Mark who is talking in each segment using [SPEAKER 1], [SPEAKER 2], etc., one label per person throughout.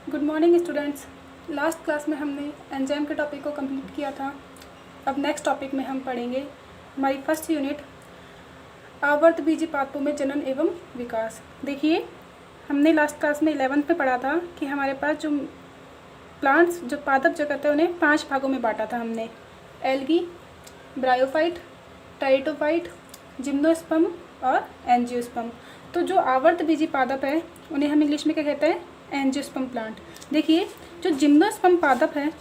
[SPEAKER 1] Good morning students. Last class में हमने enzyme के टॉपिक को कंप्लीट किया था। अब नेक्स्ट टॉपिक में हम पढ़ेंगे हमारी फर्स्ट यूनिट आवर्तबीजी पादपों में जनन एवं विकास। देखिए, हमने लास्ट क्लास में 11th में पढ़ा था कि हमारे पास जो प्लांट्स जो पादप जगत है उन्हें 5 भागों में बांटा था हमने। एल्गी, ब्रायोफाइट, टेरिडोफाइट, जिम्नोस्पर्म और एंजियोस्पर्म। तो जो आवर्तबीजी पादप है उन्हें हम इंग्लिश में क्या कहते हैं? Angiosperm plant. देखिए, जो जिम्नोस्पर्म पादप है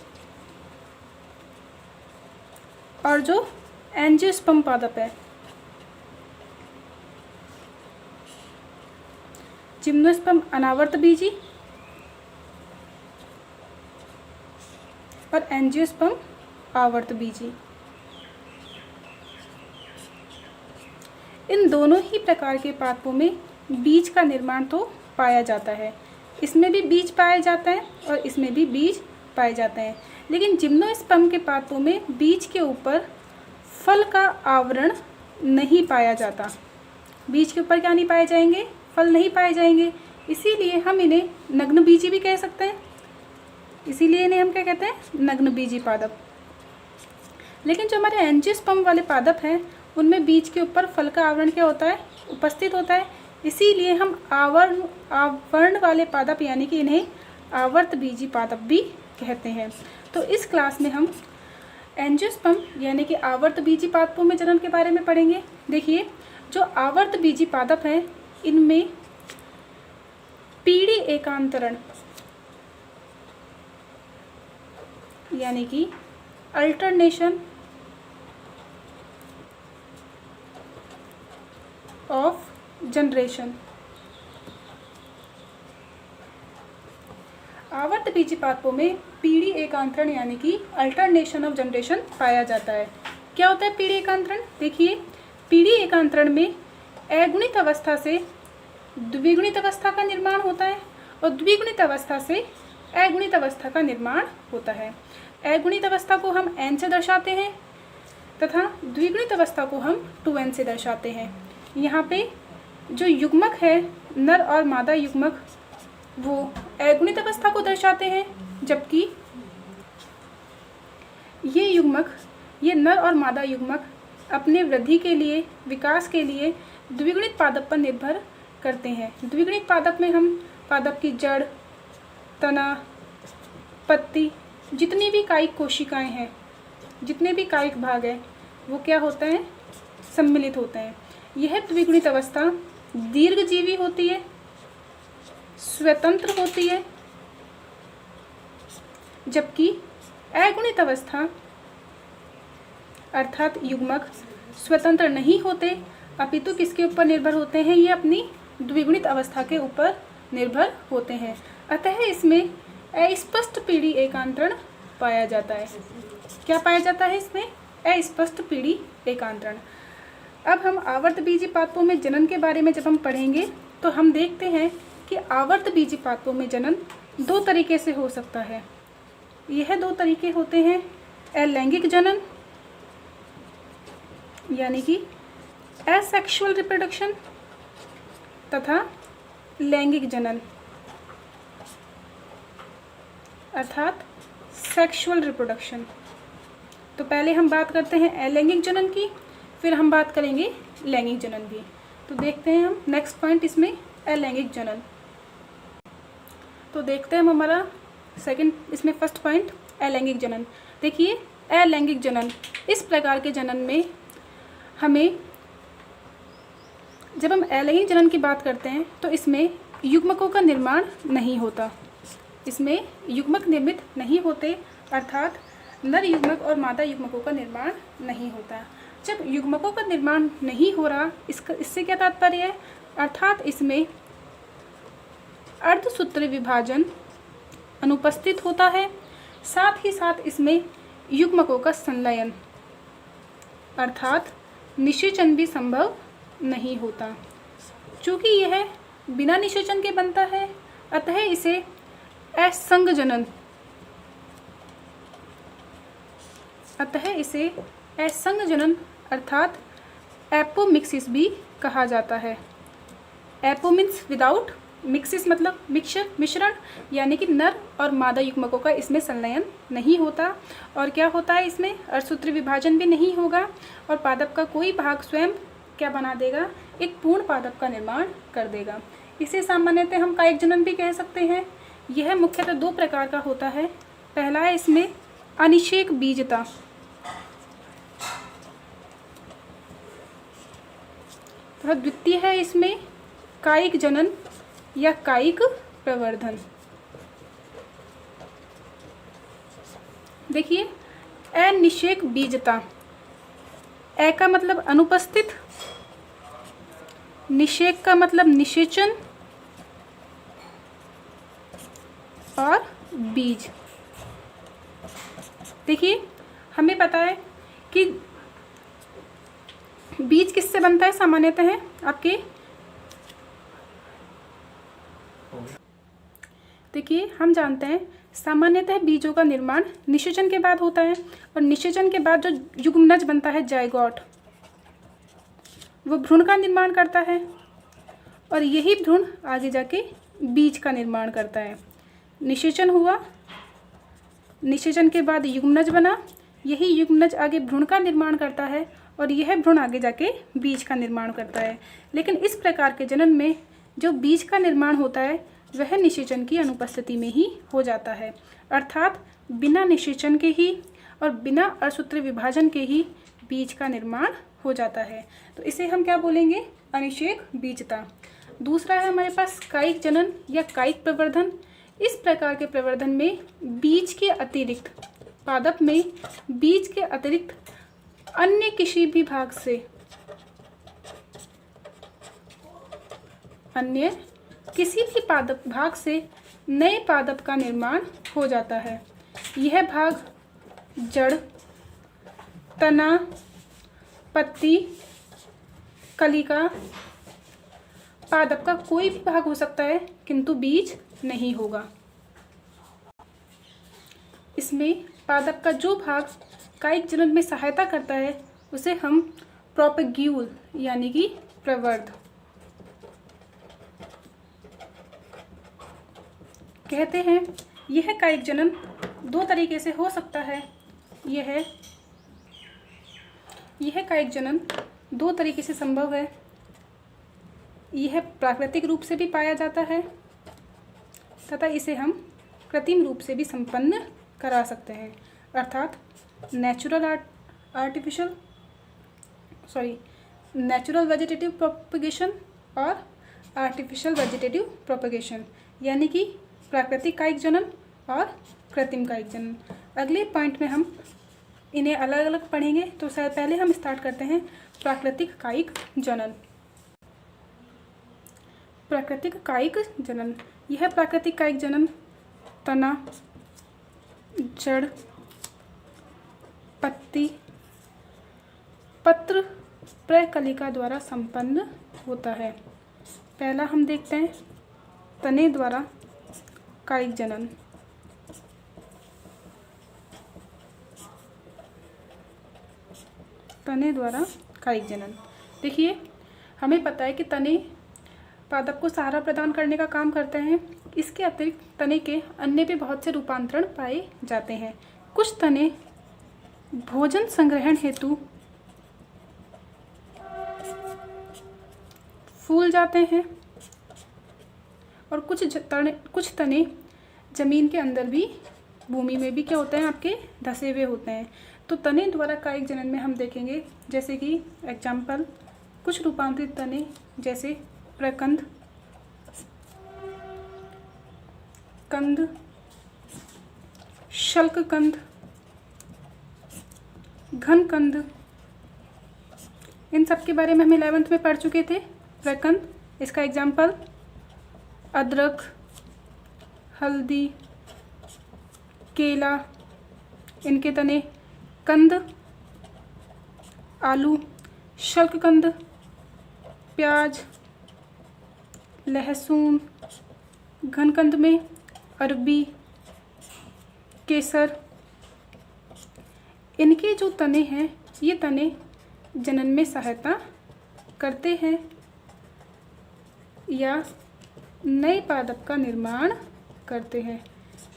[SPEAKER 1] और जो एंजियोस्पर्म पादप है, जिम्नोस्पर्म अनावर्तबीजी और एंजियोस्पर्म आवर्तबीजी। इन दोनों ही प्रकार के पादपों में बीज का निर्माण तो पाया जाता है। इसमें भी बीज पाया जाता है और इसमें भी बीज पाए जाते हैं, लेकिन जिम्नोस्पर्म के पादपों में बीज के ऊपर फल का आवरण नहीं पाया जाता। बीज के ऊपर क्या नहीं पाए जाएंगे? फल नहीं पाए जाएंगे। इसीलिए हम इन्हें नग्नबीजी भी कह सकते हैं। इसीलिए इन्हें हम क्या कहते हैं? नग्नबीजी पादप। लेकिन जो हमारे एंजियोस्पर्म वाले पादप हैं उनमें बीज के ऊपर फल का आवरण क्या होता है? उपस्थित होता है। इसीलिए हम आवरण वाले पादप यानी कि इन्हें आवर्तबीजी पादप भी कहते हैं। तो इस क्लास में हम एंजियोस्पर्म यानी कि आवर्तबीजी पादपों में जनन के बारे में पढ़ेंगे। देखिए, जो आवर्तबीजी पादप हैं इनमें पीढ़ी एकांतरण यानी कि अल्टरनेशन ऑफ जनरेशन। आवर्तबीजी पादपों में पीढ़ी एकांतरण यानी कि अल्टरनेशन ऑफ जनरेशन पाया जाता है। क्या होता है पीढ़ी एकांतरण? देखिए, पीढ़ी एकांतरण में अगुणित अवस्था से द्विगुणित अवस्था का निर्माण होता है और द्विगुणित अवस्था से अगुणित अवस्था का निर्माण होता है। अगुणित अवस्था को हम n से दर्शाते हैं तथा द्विगुणित अवस्था को हम 2n से दर्शाते हैं। यहाँ पे जो युग्मक है नर और मादा युग्मक वो अगुणित अवस्था को दर्शाते हैं, जबकि ये नर और मादा युग्मक अपने वृद्धि के लिए, विकास के लिए द्विगुणित पादप पर निर्भर करते हैं। द्विगुणित पादप में हम पादप की जड़, तना, पत्ती, जितनी भी कायिक कोशिकाएं हैं, जितने भी कायिक भाग हैं वो क्या होते हैं? सम्मिलित होते हैं। यह द्विगुणित अवस्था दीर्घजीवी होती है, स्वतंत्र होती है, जबकि अगुणित अवस्था अर्थात युग्मक स्वतंत्र नहीं होते, अपितु किसके ऊपर निर्भर होते हैं? ये अपनी द्विगुणित अवस्था के ऊपर निर्भर होते हैं। अतः इसमें अस्पष्ट पीढ़ी एकांतरण पाया जाता है। क्या पाया जाता है इसमें? अस्पष्ट पीढ़ी एकांतरण। अब हम आवर्तबीजी पादपों में जनन के बारे में जब हम पढ़ेंगे तो हम देखते हैं कि आवर्तबीजी पादपों में जनन 2 तरीके से हो सकता है। यह 2 तरीके होते हैं अलैंगिक जनन यानी कि एसेक्सुअल रिप्रोडक्शन तथा लैंगिक जनन अर्थात सेक्सुअल रिप्रोडक्शन। तो पहले हम बात करते हैं अलैंगिक जनन की, फिर हम बात करेंगे लैंगिक जनन की। तो देखते हैं हम नेक्स्ट पॉइंट इसमें अलैंगिक जनन। तो देखते हैं हम हमारा इसमें फर्स्ट पॉइंट अलैंगिक जनन। देखिए, अलैंगिक जनन इस प्रकार के जनन में हमें, जब हम अलैंगिक जनन की बात करते हैं तो इसमें युग्मकों का निर्माण नहीं होता। इसमें युग्मक निर्मित नहीं होते, अर्थात नर युग्मक और मादा युग्मकों का निर्माण नहीं होता। जब युग्मकों का निर्माण नहीं हो रहा, इससे क्या तात्पर्य है? अर्थात इसमें अर्धसूत्री विभाजन अनुपस्थित होता है, साथ ही साथ इसमें युग्मकों का संलयन अर्थात निषेचन भी संभव नहीं होता। चूँकि यह बिना निषेचन के बनता है, अतः इसे असंग जनन अर्थात एपोमिक्सिस भी कहा जाता है। एपो मीन्स विदाउट मिक्सिस मतलब मिश्रण, यानी कि नर और मादा युग्मकों का इसमें संलयन नहीं होता। और क्या होता है, इसमें अर्धसूत्री विभाजन भी नहीं होगा और पादप का कोई भाग स्वयं क्या बना देगा, एक पूर्ण पादप का निर्माण कर देगा। इसे सामान्यतः हम कायिक जनन भी कह सकते हैं। यह मुख्यतः 2 प्रकार का होता है। पहला है इसमें अनिषेक बीजता, तथा द्वितीय है इसमें कायिक जनन या कायिक प्रवर्धन। देखिए, अनिषेक बीजता, ए का मतलब अनुपस्थित, निषेक का मतलब निषेचन और बीज। देखिए, हमें पता है कि बीज किससे बनता है सामान्यतः है आपके। देखिए, हम जानते हैं सामान्यतः बीजों का निर्माण निषेचन के बाद होता है और निषेचन के बाद जो युग्मनज बनता है जाइगोट, वो भ्रूण का निर्माण करता है और यही भ्रूण आगे जाके बीज का निर्माण करता है। निषेचन हुआ, निषेचन के बाद युग्मनज बना, यही युग्मनज आगे भ्रूण का निर्माण करता है और यह भ्रूण आगे जाके बीज का निर्माण करता है। लेकिन इस प्रकार के जनन में जो बीज का निर्माण होता है वह निषेचन की अनुपस्थिति में ही हो जाता है, अर्थात बिना निषेचन के ही और बिना अर्धसूत्री विभाजन के ही बीज का निर्माण हो जाता है। तो इसे हम क्या बोलेंगे, अनिषेक बीजता। दूसरा है हमारे पास कायिक जनन या कायिक प्रवर्धन। इस प्रकार के प्रवर्धन में बीज के अतिरिक्त, पादप में बीज के अतिरिक्त अन्य किसी भी भाग से, अन्य किसी भी पादप भाग से नए पादप का निर्माण हो जाता है। यह भाग जड़, तना, पत्ती, कलिका, पादप का कोई भी भाग हो सकता है, किंतु बीज नहीं होगा। इसमें पादप का जो भाग कायिक जनन में सहायता करता है उसे हम प्रोपेग्यूल यानी कि प्रवर्ध कहते हैं। यह कायिक जनन 2 तरीके से हो सकता है। यह कायिक जनन 2 तरीके से संभव है। यह प्राकृतिक रूप से भी पाया जाता है तथा इसे हम कृत्रिम रूप से भी संपन्न करा सकते हैं, अर्थात नेचुरल वेजिटेटिव प्रोपगेशन और आर्टिफिशियल वेजिटेटिव प्रोपगेशन, यानी कि प्राकृतिक कायिक जनन और कृत्रिम कायिक जनन। अगले पॉइंट में हम इन्हें अलग अलग पढ़ेंगे। तो पहले हम स्टार्ट करते हैं प्राकृतिक कायिक जनन। प्राकृतिक कायिक जनन, यह प्राकृतिक कायिक जनन तना, जड़, पत्ती, पत्र, प्रकलिका द्वारा संपन्न होता है। पहला हम देखते हैं तने द्वारा कायिक जनन। तने द्वारा कायिक जनन, देखिए हमें पता है कि तने पादप को सहारा प्रदान करने का काम करते हैं। इसके अतिरिक्त तने के अन्य भी बहुत से रूपांतरण पाए जाते हैं। कुछ तने भोजन संग्रहण हेतु फूल जाते हैं और कुछ तने जमीन के अंदर भी, भूमि में भी क्या होते हैं, आपके धसे हुए होते हैं। तो तने द्वारा कायिक जनन में हम देखेंगे, जैसे कि एग्जाम्पल कुछ रूपांतरित तने जैसे प्रकंद, कंद, शल्ककंद, घनकंद, इन सब के बारे में हम 11th में पढ़ चुके थे। प्रकंद, इसका एग्जाम्पल अदरक, हल्दी, केला, इनके तने। कंद, आलू, शल्ककंद, प्याज, लहसुन। घनकंद में अरबी, केसर। इनके जो तने हैं, ये तने जनन में सहायता करते हैं या नए पादप का निर्माण करते हैं।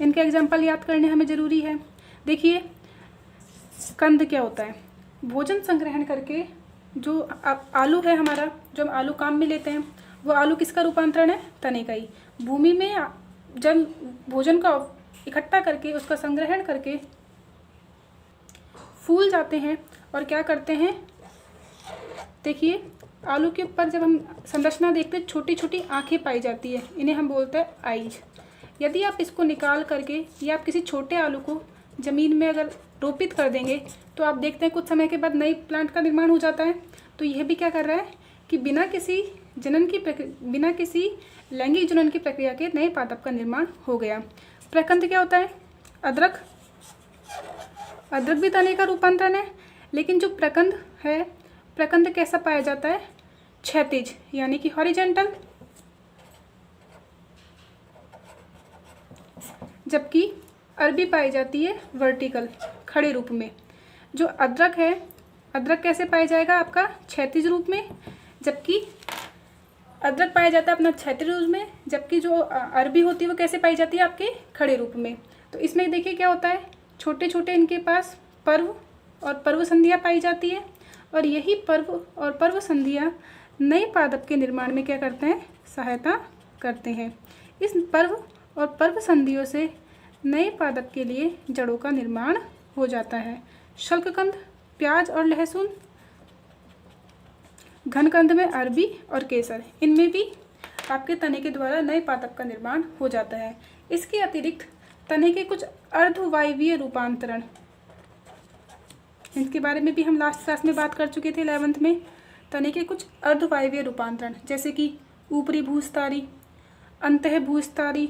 [SPEAKER 1] इनके एग्जाम्पल याद करने हमें ज़रूरी है। देखिए, कंद क्या होता है? भोजन संग्रहण करके जो आलू है हमारा, जो हम आलू काम में लेते हैं, वो आलू किसका रूपांतरण है? तने का ही। भूमि में जल भोजन का इकट्ठा करके उसका संग्रहण करके फूल जाते हैं और क्या करते हैं? देखिए, आलू के ऊपर जब हम संरचना देखते हैं, छोटी छोटी आँखें पाई जाती है, इन्हें हम बोलते हैं आइज। यदि आप इसको निकाल करके या आप किसी छोटे आलू को ज़मीन में अगर रोपित कर देंगे तो आप देखते हैं कुछ समय के बाद नई प्लांट का निर्माण हो जाता है। तो यह भी क्या कर रहा है कि बिना किसी लैंगिक जनन की प्रक्रिया के नए पादप का निर्माण हो गया। प्रकंद क्या होता है? अदरक भी तने का रूपांतरण है, लेकिन जो प्रकंद है, प्रकंद कैसा पाया जाता है? क्षैतिज, यानी कि हॉरिजेंटल, जबकि अरबी पाई जाती है वर्टिकल, खड़े रूप में। जो अदरक है, अदरक कैसे पाया जाएगा? आपका क्षैतिज रूप में, जबकि अदरक पाया जाता है अपना क्षैतिज रूप में, जबकि जो अरबी होती है वो कैसे पाई जाती है? आपके खड़े रूप में। तो इसमें देखिए क्या होता है, छोटे छोटे इनके पास पर्व और पर्व संधियाँ पाई जाती है, और यही पर्व और पर्व संधियाँ नए पादप के निर्माण में क्या करते हैं? सहायता करते हैं। इस पर्व और पर्व संधियों से नए पादप के लिए जड़ों का निर्माण हो जाता है। शल्ककंद, प्याज और लहसुन, घनकंद में अरबी और केसर, इनमें भी आपके तने के द्वारा नए पादप का निर्माण हो जाता है। इसके अतिरिक्त तने के कुछ अर्धवायवीय रूपांतरण, इनके बारे में भी हम लास्ट क्लास में बात कर चुके थे 11th में। तने के कुछ अर्धवायवीय रूपांतरण जैसे कि ऊपरी भूस्तरी, अंतः भूस्तरी,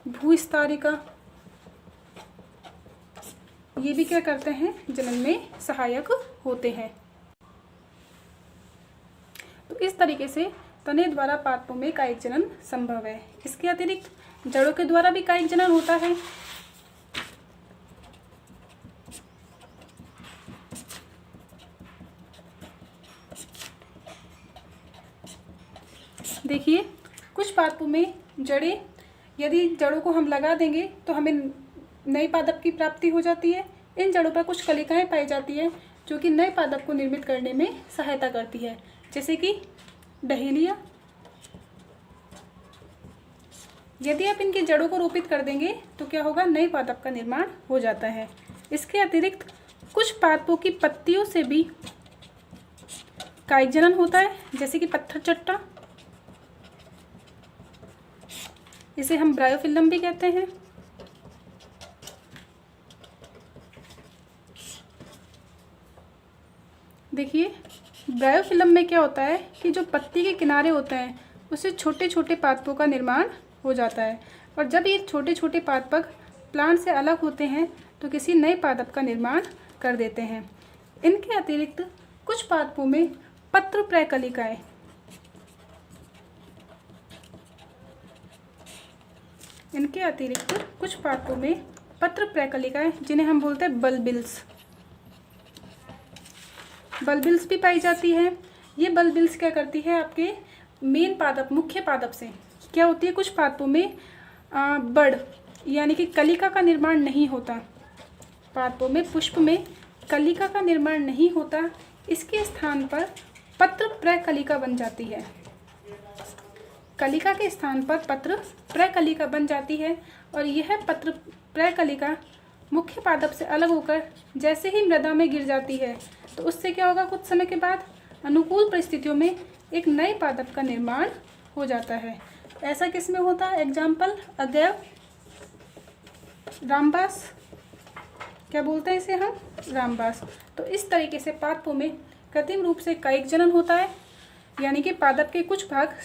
[SPEAKER 1] भूस्तारिका, ये भी क्या करते हैं? जनन में सहायक होते हैं। तो इस तरीके से तने द्वारा पादपों में कायिक जनन संभव है। इसके अतिरिक्त जड़ों के द्वारा भी कायिक जनन होता है। देखिए, कुछ पादपों में जड़ें, यदि जड़ों को हम लगा देंगे तो हमें नए पादप की प्राप्ति हो जाती है। इन जड़ों पर कुछ कलिकाएं पाई जाती है जो कि नए पादप को निर्मित करने में सहायता करती है, जैसे कि डहेलिया। यदि आप इनकी जड़ों को रोपित कर देंगे तो क्या होगा? नए पादप का निर्माण हो जाता है। इसके अतिरिक्त कुछ पादपों की पत्तियों से भी कायिक जनन होता है, जैसे कि पत्थर चट्टा, इसे हम ब्रायोफिल्म भी कहते हैं। देखिए, ब्रायोफिल्म में क्या होता है कि जो पत्ती के किनारे होते हैं उससे छोटे छोटे पादपों का निर्माण हो जाता है, और जब ये छोटे छोटे पादप प्लांट से अलग होते हैं तो किसी नए पादप का निर्माण कर देते हैं। इनके अतिरिक्त कुछ पादपों में पत्र प्रकलिकाएं, जिन्हें हम बोलते हैं बल्बिल्स भी पाई जाती है। ये बल्बिल्स क्या करती है? आपके मेन पादप, मुख्य पादप से क्या होती है? कुछ पादपों में बड़ यानी कि कलिका का निर्माण नहीं होता। पादपों में, पुष्प में कलिका का निर्माण नहीं होता, इसके स्थान पर पत्र प्रकलिका बन जाती है। कलिका के स्थान पर पत्र प्रकलिका बन जाती है, और यह पत्र प्रकलिका मुख्य पादप से अलग होकर जैसे ही मृदा में गिर जाती है तो उससे क्या होगा? कुछ समय के बाद अनुकूल परिस्थितियों में एक नए पादप का निर्माण हो जाता है। ऐसा किस में होता है? एग्जाम्पल अगैव, रामबास, क्या बोलते हैं इसे हम? रामबास। तो इस तरीके से पादपों में कृत्रिम रूप से कायिक जनन होता है, यानी कि पादप के कुछ भाग